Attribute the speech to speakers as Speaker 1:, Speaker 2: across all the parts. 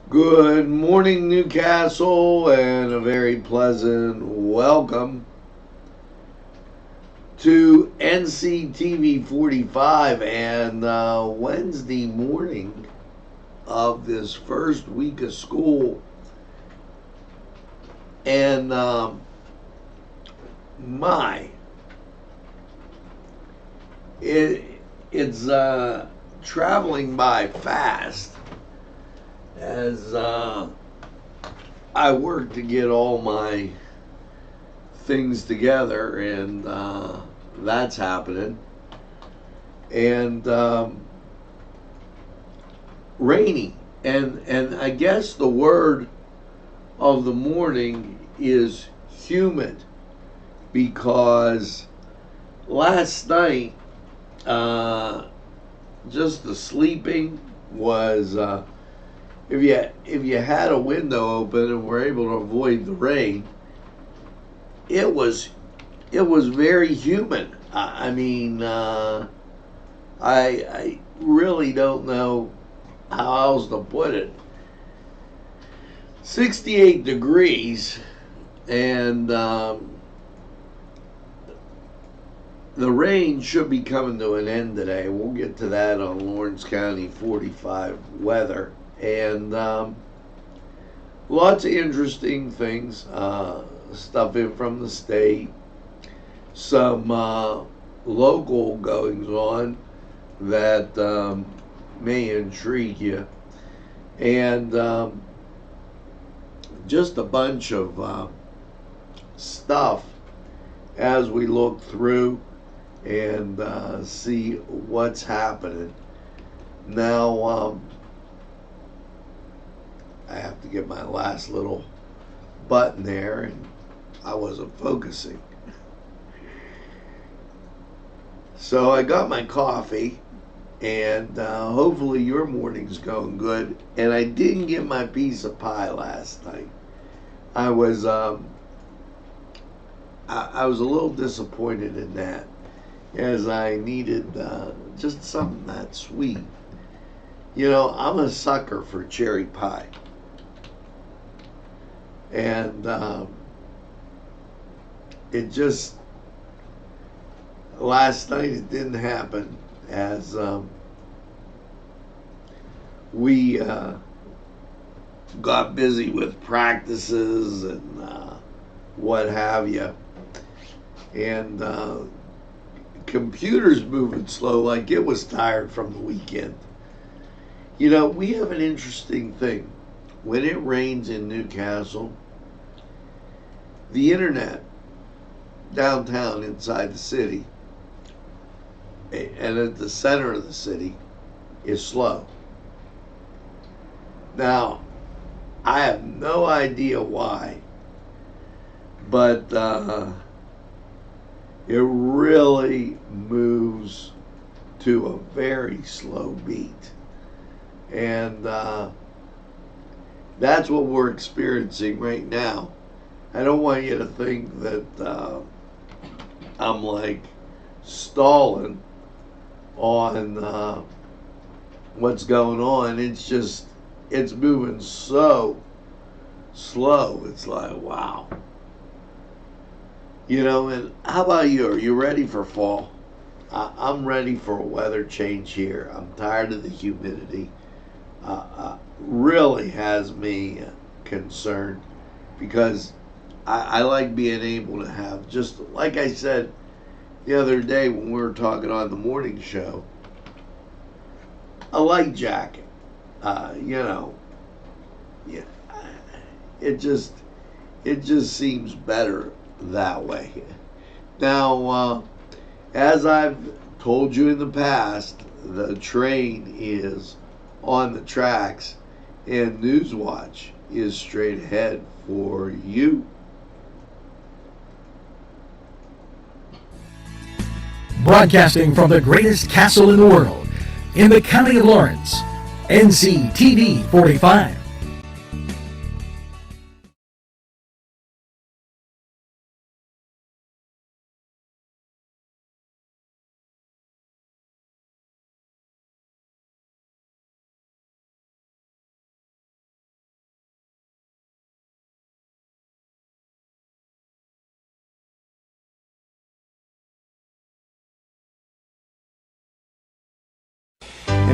Speaker 1: Good morning, Newcastle, and a very pleasant welcome to NCTV45 and Wednesday morning of this first week of school. And my, it it's traveling by fast as I work to get all my things together, and that's happening. And rainy, and I guess the word of the morning is humid because last night, uh, just the sleeping was. If you had a window open and were able to avoid the rain, it was it was very humid. I mean, I really don't know how else to put it. 68 degrees, and the rain should be coming to an end today. We'll get to that on Lawrence County 45 weather. And lots of interesting things, stuff in from the state, some local goings on that may intrigue you, and just a bunch of stuff as we look through and see what's happening. Now, I have to get my last little button there, and I wasn't focusing. So I got my coffee, and hopefully your morning's going good. And I didn't get my piece of pie last night. I was I was a little disappointed in that, as I needed just something that sweet. You know, I'm a sucker for cherry pie, and it just last night it didn't happen as we got busy with practices and what have you, and computers moving slow like it was tired from the weekend. You know, we have an interesting thing. When it rains in Newcastle, the internet downtown inside the city and at the center of the city is slow. Now, I have no idea why, but it really moves to a very slow beat. And that's what we're experiencing right now. I don't want you to think that I'm like stalling on what's going on. It's just, it's moving so slow. It's like, wow. You know, and how about you? Are you ready for fall? I'm ready for a weather change here. I'm tired of the humidity. Really has me concerned because I like being able to have, just like I said the other day when we were talking on the morning show, a light jacket. You know, yeah, it just it just seems better that way. Now, as I've told you in the past, the train is on the tracks, and Newswatch is straight ahead for you.
Speaker 2: Broadcasting from the greatest castle in the world, in the county of Lawrence, NCTV 45.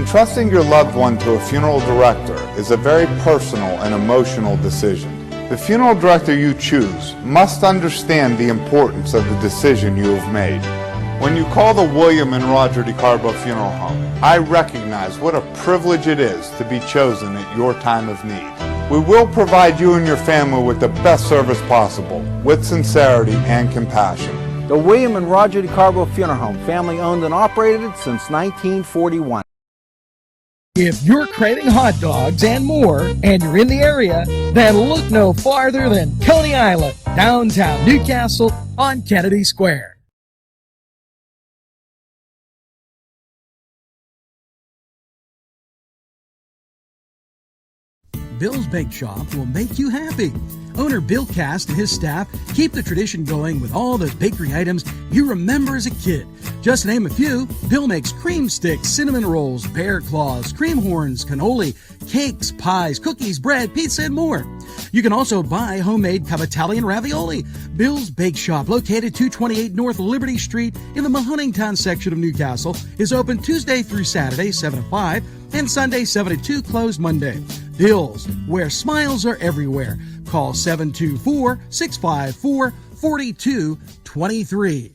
Speaker 3: Entrusting your loved one to a funeral director is a very personal and emotional decision. The funeral director you choose must understand the importance of the decision you have made. When you call the William and Roger DeCarbo Funeral Home, I recognize what a privilege it is to be chosen at your time of need. We will provide you and your family with the best service possible, with sincerity and compassion.
Speaker 4: The William and Roger DeCarbo Funeral Home, family owned and operated since 1941.
Speaker 2: If you're craving hot dogs and more, and you're in the area, then look no farther than Coney Island, downtown Newcastle on Kennedy Square. Bill's Bake Shop will make you happy. Owner Bill Cast and his staff keep the tradition going with all those bakery items you remember as a kid. Just to name a few, Bill makes cream sticks, cinnamon rolls, bear claws, cream horns, cannoli, cakes, pies, cookies, bread, pizza, and more. You can also buy homemade cavatelli and ravioli. Bill's Bake Shop, located 228 North Liberty Street in the Mahoningtown section of Newcastle, is open Tuesday through Saturday, 7 to 5, and Sunday, 7 to 2, closed Monday. Bill's, where smiles are everywhere. Call 724-654-4223.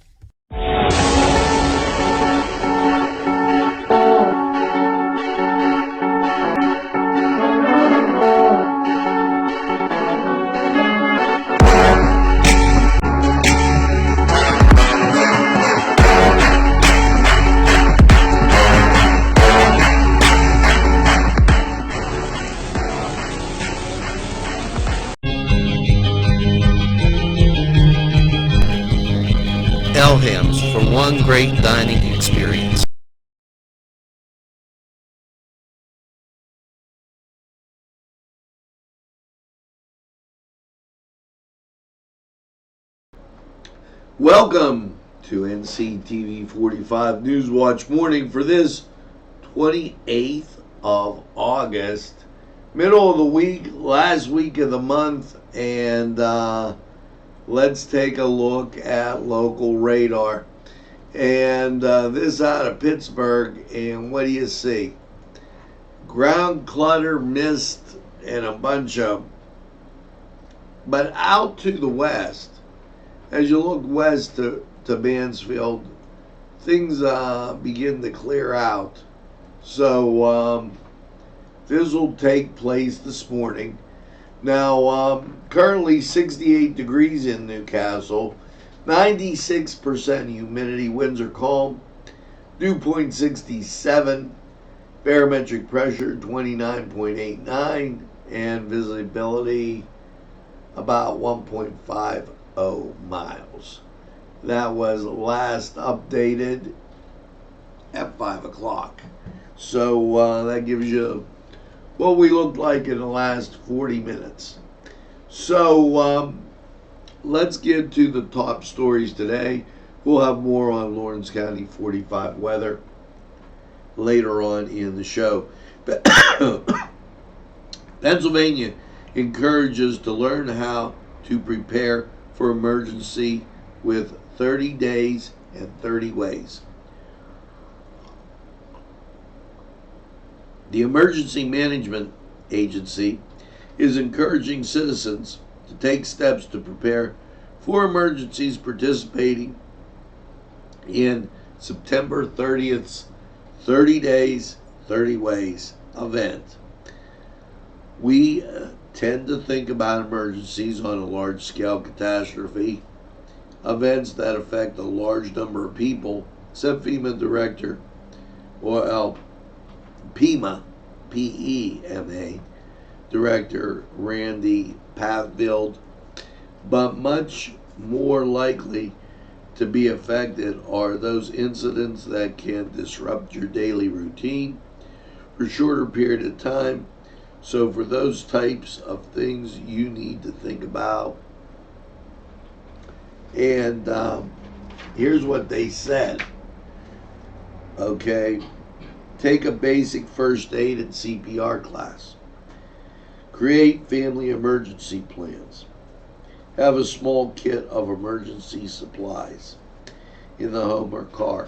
Speaker 5: Elham's for one great dining experience.
Speaker 1: Welcome to NCTV45 Newswatch Morning for this 28th of August, middle of the week, last week of the month, and let's take a look at local radar. And this out of Pittsburgh, and what do you see? Ground clutter, mist, and a bunch of... But out to the west, as you look west to Mansfield, things begin to clear out. So this will take place this morning. Now, currently 68 degrees in Newcastle, 96% humidity, winds are calm, dew point 67, barometric pressure 29.89, and visibility about 1.50 miles. That was last updated at 5 o'clock. So that gives you what we looked like in the last 40 minutes. So let's get to the top stories today. We'll have more on Lawrence County 45 weather later on in the show. Pennsylvania encourages to learn how to prepare for emergency with 30 days and 30 ways. The Emergency Management Agency is encouraging citizens to take steps to prepare for emergencies, participating in September 30th's 30 Days, 30 Ways event. We tend to think about emergencies on a large-scale catastrophe, events that affect a large number of people, said FEMA Director, PEMA, P-E-M-A, Director Randy Pathfield, but much more likely to be affected are those incidents that can disrupt your daily routine for a shorter period of time. So for those types of things you need to think about. And here's what they said. Okay. Take a basic first aid and CPR class. Create family emergency plans. Have a small kit of emergency supplies in the home or car.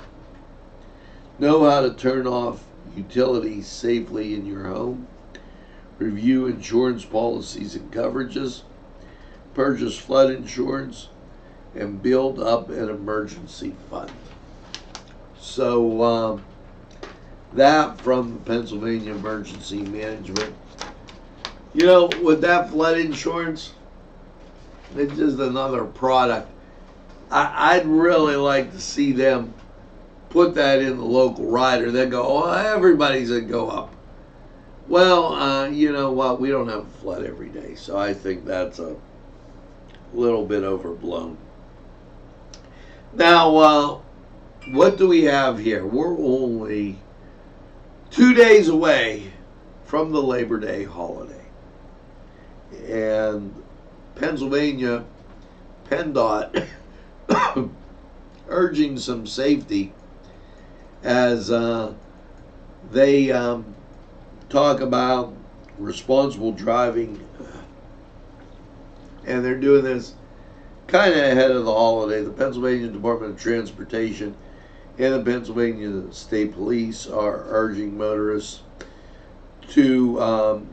Speaker 1: Know how to turn off utilities safely in your home, review insurance policies and coverages, purchase flood insurance, and build up an emergency fund. So that from the Pennsylvania Emergency Management. You know, with that flood insurance, it's just another product. I'd really like to see them put that in the local rider. They go, oh, everybody's going to go up. Well, you know what? We don't have a flood every day, so I think that's a little bit overblown. Now, what do we have here? We're only 2 days away from the Labor Day holiday. And Pennsylvania PennDOT urging some safety as they talk about responsible driving, and they're doing this kind of ahead of the holiday. The Pennsylvania Department of Transportation and the Pennsylvania State Police are urging motorists to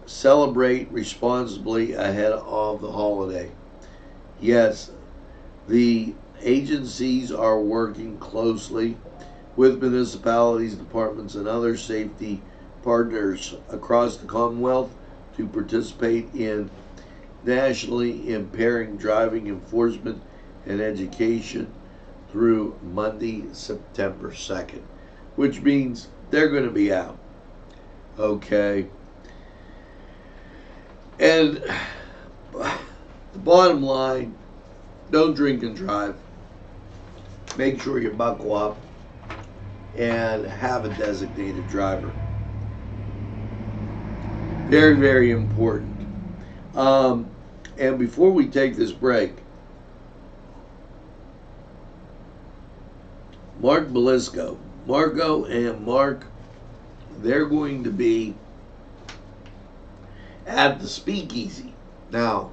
Speaker 1: celebrate responsibly ahead of the holiday. Yes, the agencies are working closely with municipalities, departments, and other safety partners across the Commonwealth to participate in nationally impairing driving enforcement and education through Monday, September 2nd, which means they're going to be out. Okay. And the bottom line, don't drink and drive. Make sure you buckle up and have a designated driver. Very, very important. And before we take this break, Marco and Mark, they're going to be at the Speakeasy. Now,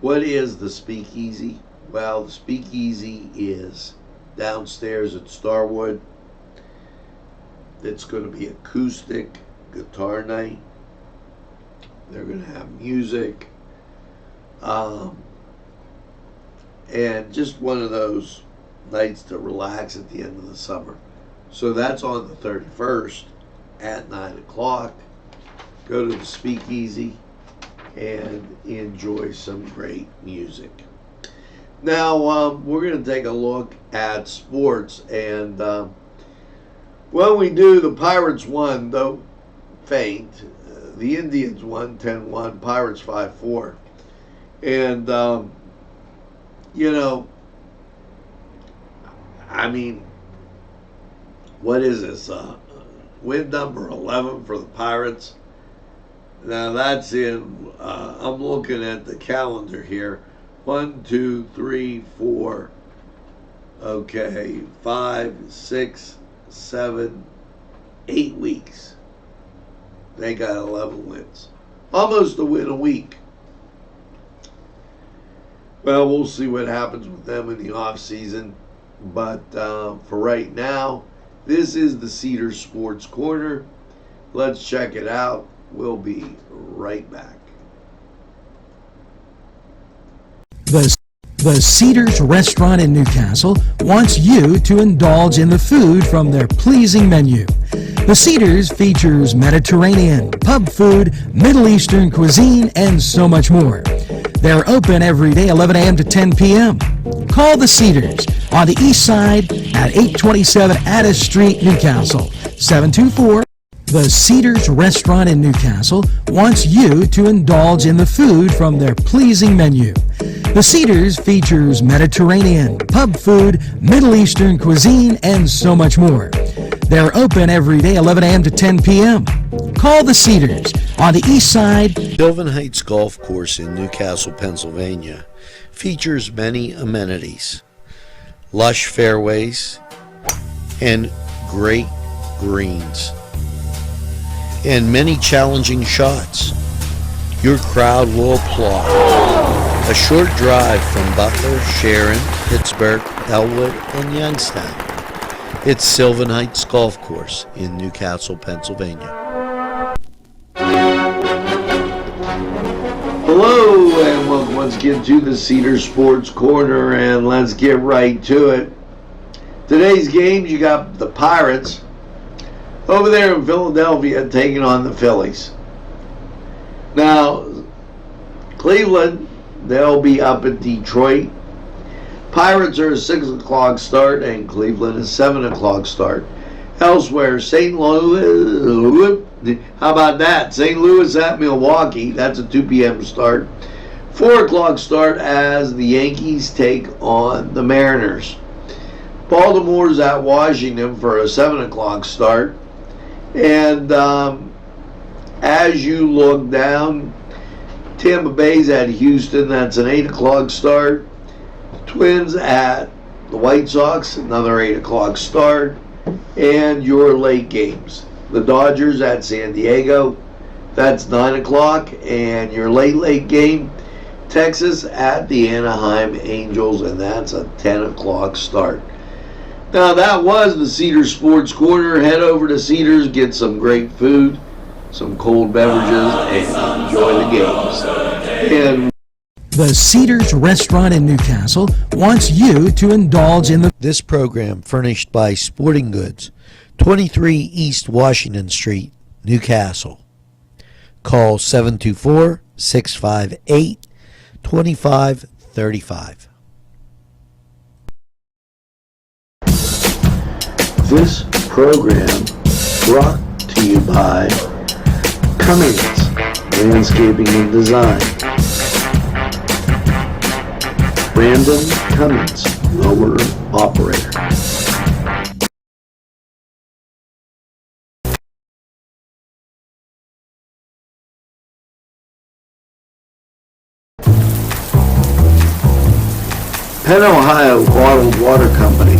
Speaker 1: what is the Speakeasy? Well, the Speakeasy is downstairs at Starwood. It's going to be acoustic guitar night. They're going to have music. And just one of those nights to relax at the end of the summer. So that's on the 31st at 9 o'clock. Go to the Speakeasy and enjoy some great music. Now, we're going to take a look at sports. And when we do, the Pirates won, though faint. The Indians won 10-1, Pirates 5-4. And, you know, I mean, what is this? Win number 11 for the Pirates. Now that's in, I'm looking at the calendar here. 1, 2, 3, 4, okay, 5, 6, 7, 8 weeks. They got 11 wins. Almost a win a week. Well, we'll see what happens with them in the off season. But for right now, this is the Cedars Sports Corner. Let's check it out. We'll be right back.
Speaker 2: The Cedars Restaurant in Newcastle wants you to indulge in the food from their pleasing menu. The Cedars features Mediterranean, pub food, Middle Eastern cuisine, and so much more. They're open every day, 11 a.m. to 10 p.m. Call the Cedars on the east side at 827 Addis Street, Newcastle, 724. The Cedars Restaurant in Newcastle wants you to indulge in the food from their pleasing menu. The Cedars features Mediterranean, pub food, Middle Eastern cuisine, and so much more. They're open every day, 11 a.m. to 10 p.m. Call the Cedars on the east side.
Speaker 1: Sylvan Heights Golf Course in Newcastle, Pennsylvania features many amenities, lush fairways, and great greens, and many challenging shots. Your crowd will applaud. A short drive from Butler, Sharon, Pittsburgh, Elwood, and Youngstown. It's Sylvan Heights Golf Course in Newcastle, Pennsylvania. Hello, and welcome once again to the Cedar Sports Corner, and let's get right to it. Today's games, you got the Pirates over there in Philadelphia taking on the Phillies. Now, Cleveland, they'll be up at Detroit. Pirates are a 6 o'clock start, and Cleveland is 7 o'clock start. Elsewhere, St. Louis, how about that? St. Louis at Milwaukee, that's a 2 p.m. start. 4 o'clock start as the Yankees take on the Mariners. Baltimore's at Washington for a 7 o'clock start. And as you look down, Tampa Bay's at Houston, that's an 8 o'clock start. Twins at the White Sox, another 8 o'clock start. And your late games. The Dodgers at San Diego, that's 9 o'clock. And your late game, Texas at the Anaheim Angels, and that's a 10 o'clock start. Now that was the Cedar Sports Corner. Head over to Cedars, get some great food, some cold beverages, and enjoy the games. And
Speaker 2: The Cedars Restaurant in Newcastle wants you to indulge in the...
Speaker 1: This program furnished by Sporting Goods, 23 East Washington Street, Newcastle. Call 724-658-2535. This program brought to you by Cummings Landscaping and Design. Brandon Cummins, owner operator. Penn Ohio Bottled Water Company.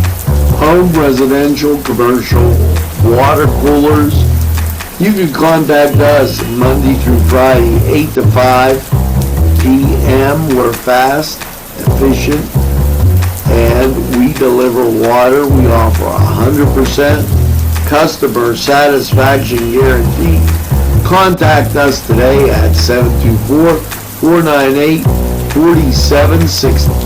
Speaker 1: Home, residential, commercial, water coolers. You can contact us Monday through Friday, 8 to 5 p.m. We're fast, efficient, and we deliver water. We offer 100% customer satisfaction guarantee. Contact us today at 724-498-4760.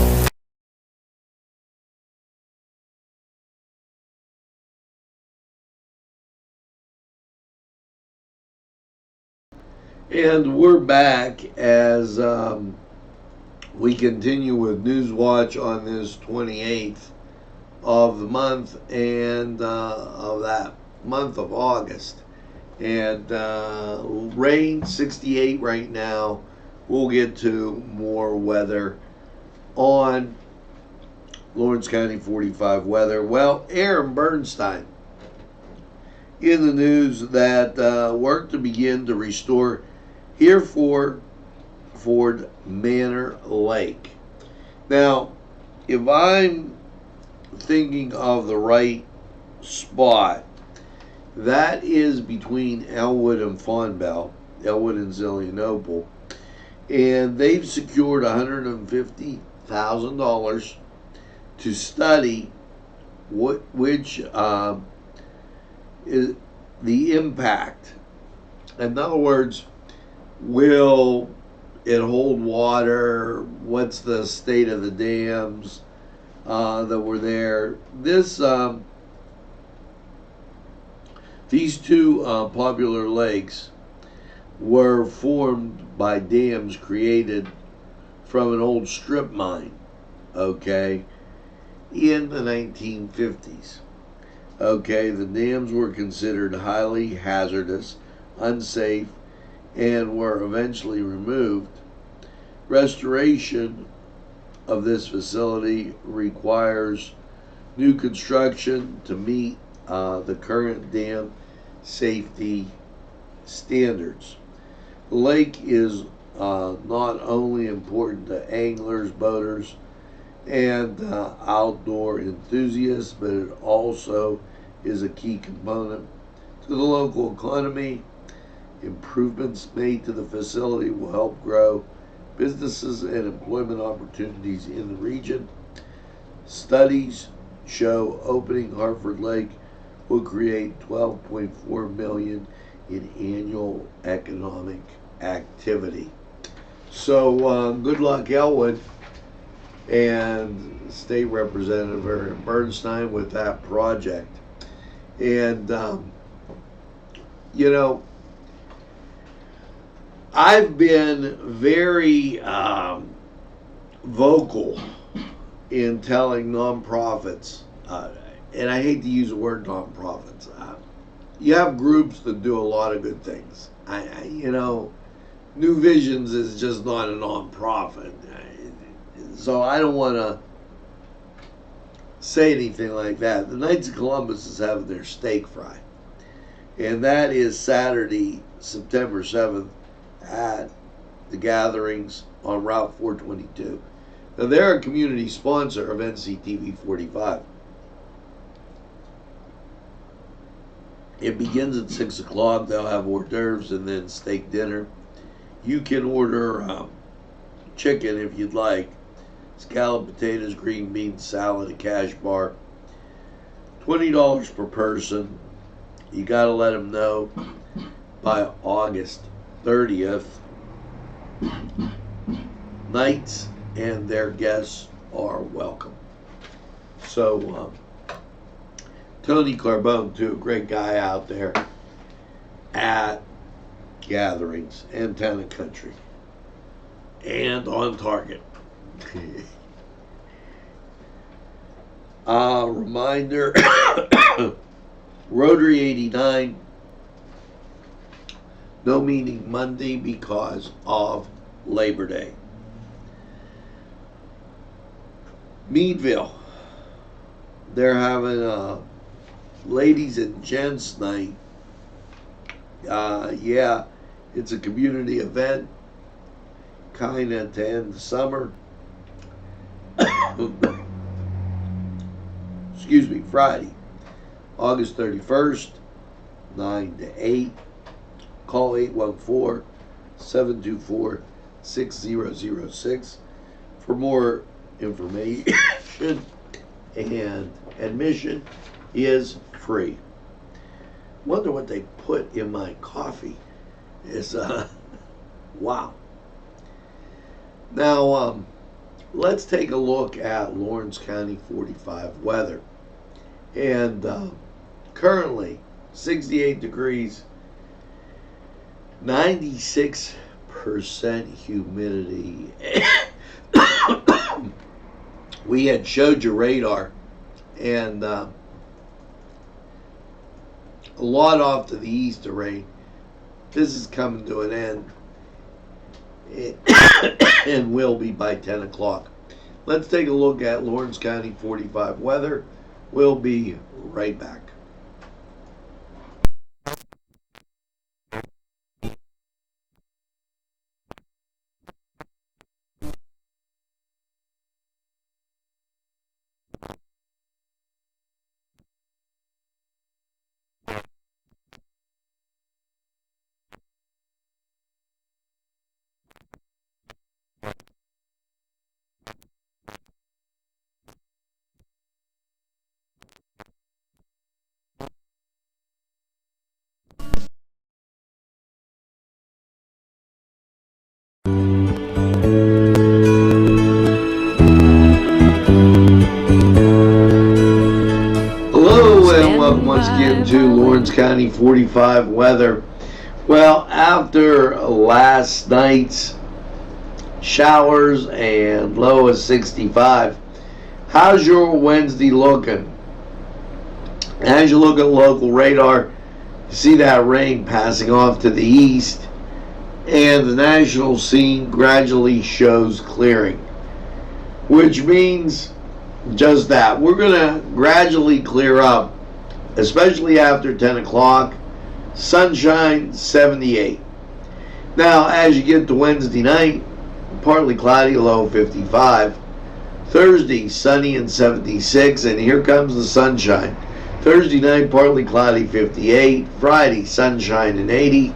Speaker 1: And we're back as we continue with Newswatch on this 28th of the month and of that month of August. And rain, 68 right now. We'll get to more weather on Lawrence County 45 weather. Well, Aaron Bernstein in the news that work to begin to restore Hereford Manor Lake. Now, if I'm thinking of the right spot, that is between Elwood and Fonbell, Elwood and Zelienople, and they've secured $150,000 to study which is the impact. In other words, will it hold water? What's the state of the dams that were there? These two popular lakes were formed by dams created from an old strip mine, okay, in the 1950s. Okay, the dams were considered highly hazardous, unsafe, and were eventually removed. Restoration of this facility requires new construction to meet the current dam safety standards. The lake is not only important to anglers, boaters, and outdoor enthusiasts, but it also is a key component to the local economy. Improvements made to the facility will help grow businesses and employment opportunities in the region. Studies show opening Hartford Lake will create 12.4 million in annual economic activity. So good luck, Elwood and State Representative Bernstein with that project. And I've been very vocal in telling nonprofits, and I hate to use the word nonprofits. You have groups that do a lot of good things. New Visions is just not a nonprofit, so I don't want to say anything like that. The Knights of Columbus is having their steak fry, and that is Saturday, September 7th at the gatherings on Route 422. Now, they're a community sponsor of NCTV45. It begins at 6 o'clock. They'll have hors d'oeuvres and then steak dinner. You can order chicken if you'd like. Scalloped potatoes, green beans, salad, a cash bar. $20 per person. You got to let them know by August 30th. Knights and their guests are welcome. So, Tony Carbone, too, a great guy out there at gatherings, Antenna Country, and on target. Reminder, Rotary 89, no meeting Monday because of Labor Day. Meadville, they're having a ladies and gents night. Yeah, it's a community event, kind of to end the summer. Excuse me, Friday, August 31st, 9 to 8. Call 814-724-6006 for more information, and admission is free. Wonder what they put in my coffee. Is wow. Now let's take a look at Lawrence County 45 weather. And currently 68 degrees, 96% humidity. We had showed you radar, and a lot off to the east of rain. This is coming to an end and will be by 10 o'clock. Let's take a look at Lawrence County 45 weather. We'll be right back. Once again to Lawrence County 45 weather. Well, after last night's showers and low of 65, how's your Wednesday looking? As you look at local radar, you see that rain passing off to the east, and the national scene gradually shows clearing, which means just that. We're going to gradually clear up, especially after 10 o'clock. Sunshine, 78. Now, as you get to Wednesday night, partly cloudy, low 55. Thursday, sunny and 76, and here comes the sunshine. Thursday night, partly cloudy, 58. Friday, sunshine and 80.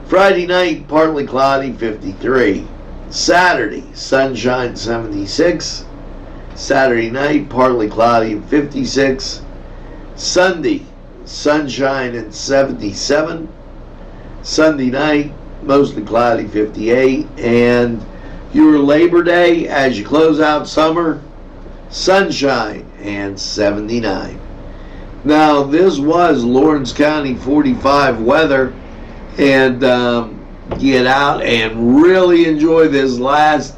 Speaker 1: Friday night, partly cloudy, 53. Saturday, sunshine, 76. Saturday night, partly cloudy, 56. Sunday, sunshine and 77. Sunday night, mostly cloudy, 58. And your Labor Day, as you close out summer, sunshine and 79. Now, this was Lawrence County 45 weather, and get out and really enjoy this last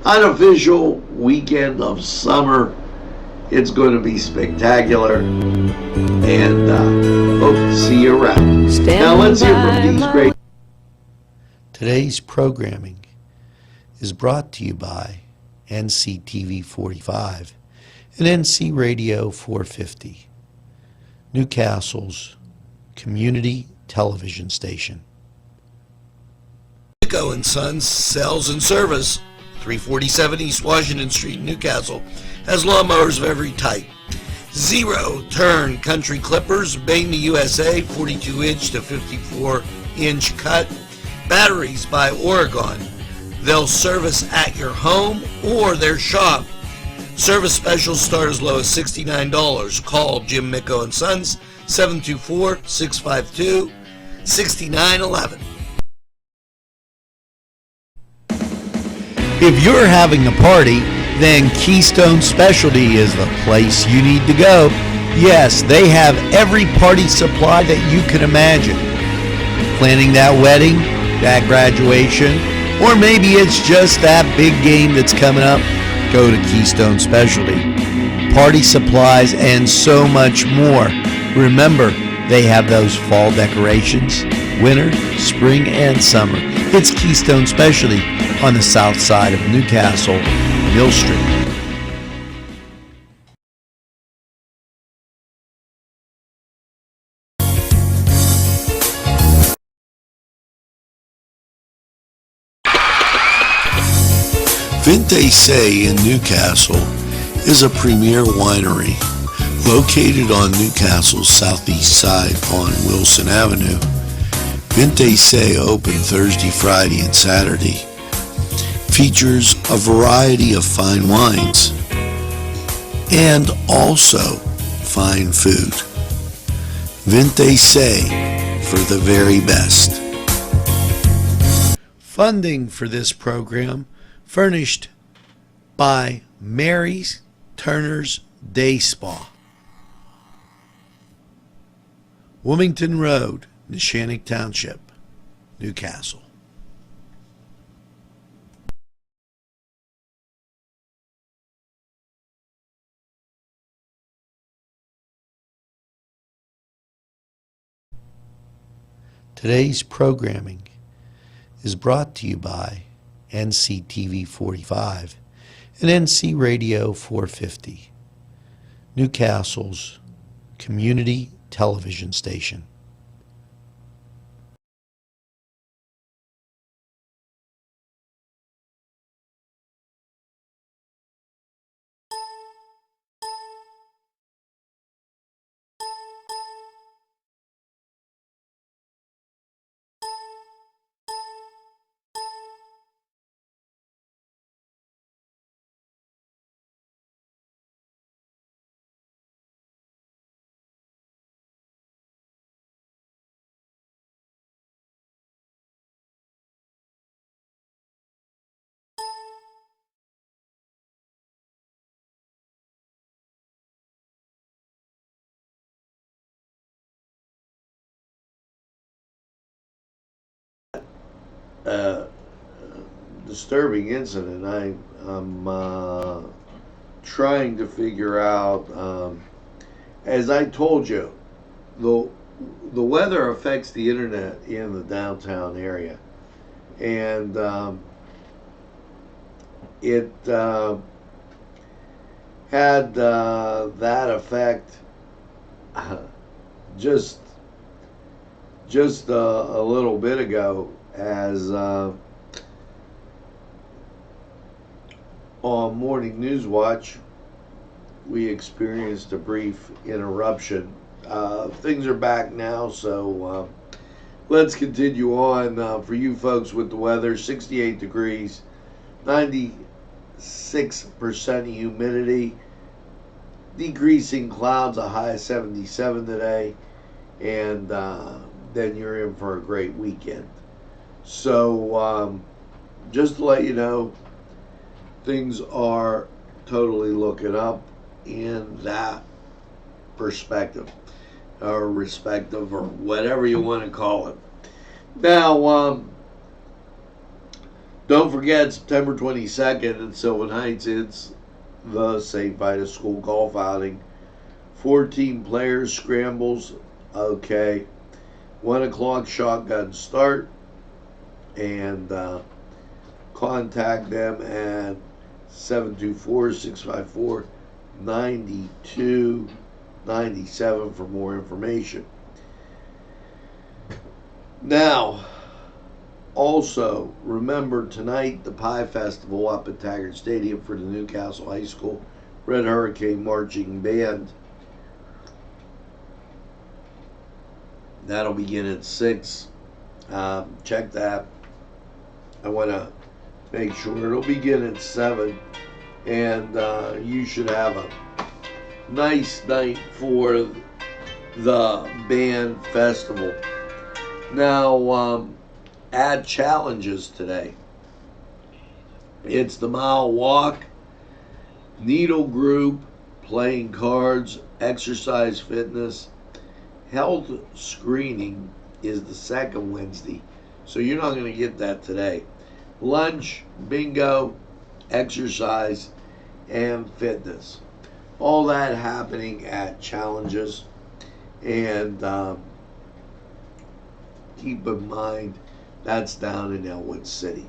Speaker 1: unofficial weekend of summer. It's going to be spectacular, and hope to see you around. Now, let's hear from these great.
Speaker 6: Today's programming is brought to you by NCTV45 and NC Radio 450, Newcastle's community television station.
Speaker 5: Nico & Sons Sales and Service, 347 East Washington Street, Newcastle, has lawnmowers of every type. Zero-turn country clippers, made in the USA, 42-inch to 54-inch cut. Batteries by Oregon. They'll service at your home or their shop. Service specials start as low as $69. Call Jim Micco & Sons, 724-652-6911.
Speaker 6: If you're having a party, then Keystone Specialty is the place you need to go. Yes, they have every party supply that you can imagine. Planning that wedding, that graduation, or maybe it's just that big game that's coming up, go to Keystone Specialty. Party supplies and so much more. Remember, they have those fall decorations, winter, spring, and summer. It's Keystone Specialty on the south side of Newcastle, Mill Street.
Speaker 7: Vinte Say in Newcastle is a premier winery located on Newcastle's southeast side on Wilson Avenue. Vinte Say open Thursday, Friday, and Saturday. Features a variety of fine wines and also fine food. Vinte Say for the very best.
Speaker 6: Funding for this program furnished by Mary's Turner's Day Spa, Wilmington Road, Neshannock Township, Newcastle. Today's programming is brought to you by NCTV45 and NC Radio 450, Newcastle's community television station.
Speaker 1: Disturbing incident. I'm trying to figure out, as I told you, the weather affects the internet in the downtown area, and it had that effect just a little bit ago, as on Morning Newswatch we experienced a brief interruption. Things are back now, so let's continue on. For you folks with the weather, 68 degrees, 96% humidity, decreasing clouds, a high of 77 today. and then you're in for a great weekend. So just to let you know, things are totally looking up in that perspective, or respective, or whatever you want to call it. Now, don't forget, September 22nd in Sylvan Heights, it's the St. Vitus School golf outing. 14 players, scrambles, okay. 1 o'clock shotgun start, and contact them at 724-654-9297 for more information. Now, also, remember tonight the Pie Festival up at Taggart Stadium for the Newcastle High School Red Hurricane Marching Band. That'll begin at 6. Check that. I want to make sure it'll begin at 7. And you should have a nice night for the band festival. Now, add challenges today. It's the mile walk, needle group, playing cards, exercise fitness. Health screening is the second Wednesday, so you're not going to get that today. Lunch, bingo, exercise, and fitness. All that happening at Challenges. And keep in mind, that's down in Elwood City.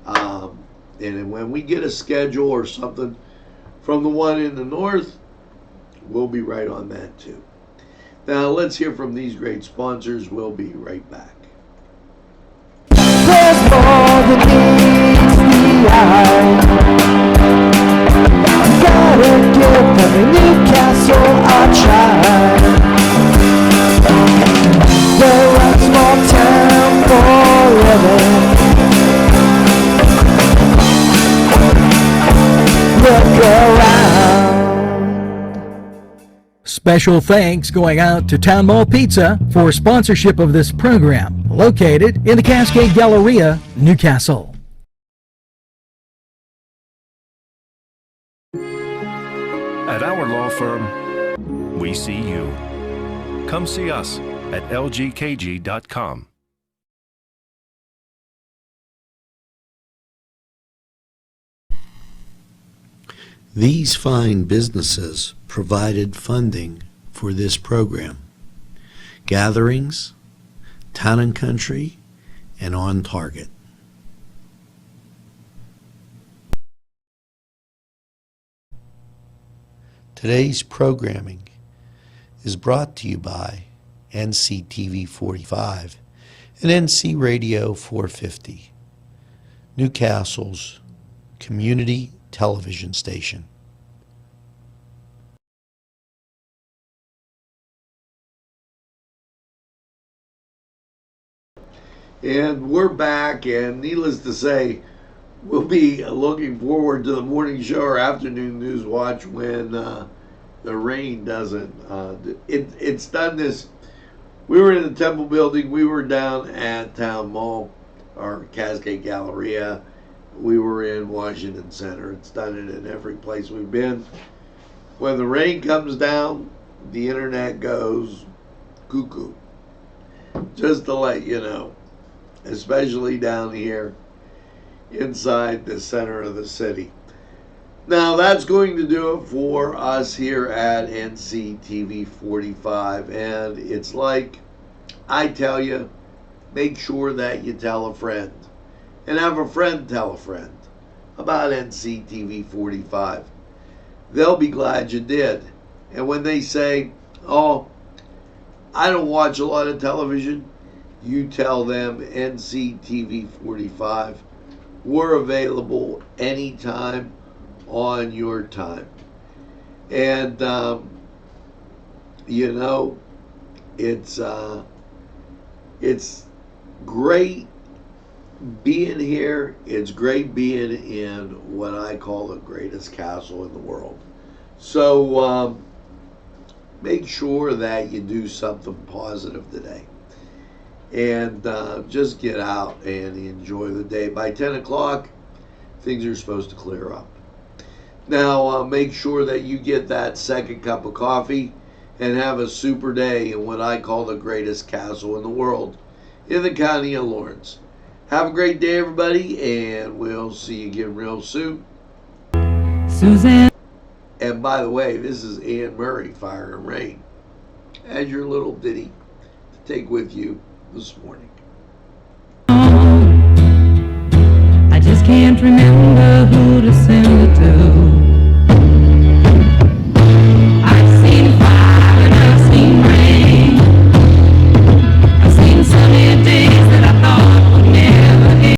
Speaker 1: And when we get a schedule or something from the one in the north, we'll be right on that too. Now let's hear from these great sponsors. We'll be right back.
Speaker 8: There's more than meets the eye. Gotta give every Newcastle a try. They're a small town for living. Look around.
Speaker 2: Special thanks going out to Town Mall Pizza for sponsorship of this program, located in the Cascade Galleria, Newcastle.
Speaker 9: At our law firm, we see you. Come see us at lgkg.com.
Speaker 7: These fine businesses provided funding for this program. Gatherings, Town and Country, and On Target. Today's programming is brought to you by NCTV45 and NC Radio 450, Newcastle's community television station.
Speaker 1: And we're back, and needless to say, we'll be looking forward to the morning show or afternoon Newswatch when the rain doesn't. It's done this. We were in the Temple building. We were down at Town Mall, or Cascade Galleria. We were in Washington Center. It's done it in every place we've been. When the rain comes down, the internet goes cuckoo. Just to let you know, especially down here inside the center of the city. Now that's going to do it for us here at NCTV45. And it's like I tell you, make sure that you tell a friend. And have a friend tell a friend about NCTV45. They'll be glad you did. And when they say, oh, I don't watch a lot of television, you tell them NCTV45. We're available anytime on your time. And, you know, it's great being here. It's great being in what I call the greatest castle in the world. So make sure that you do something positive today. And just get out and enjoy the day. By 10 o'clock, things are supposed to clear up. Now, make sure that you get that second cup of coffee and have a super day in what I call the greatest castle in the world, in the county of Lawrence. Have a great day, everybody, and we'll see you again real soon.
Speaker 10: Suzanne.
Speaker 1: And by the way, this is Ann Murray, Fire and Rain, as your little ditty to take with you this morning.
Speaker 10: I just can't remember who to send it to.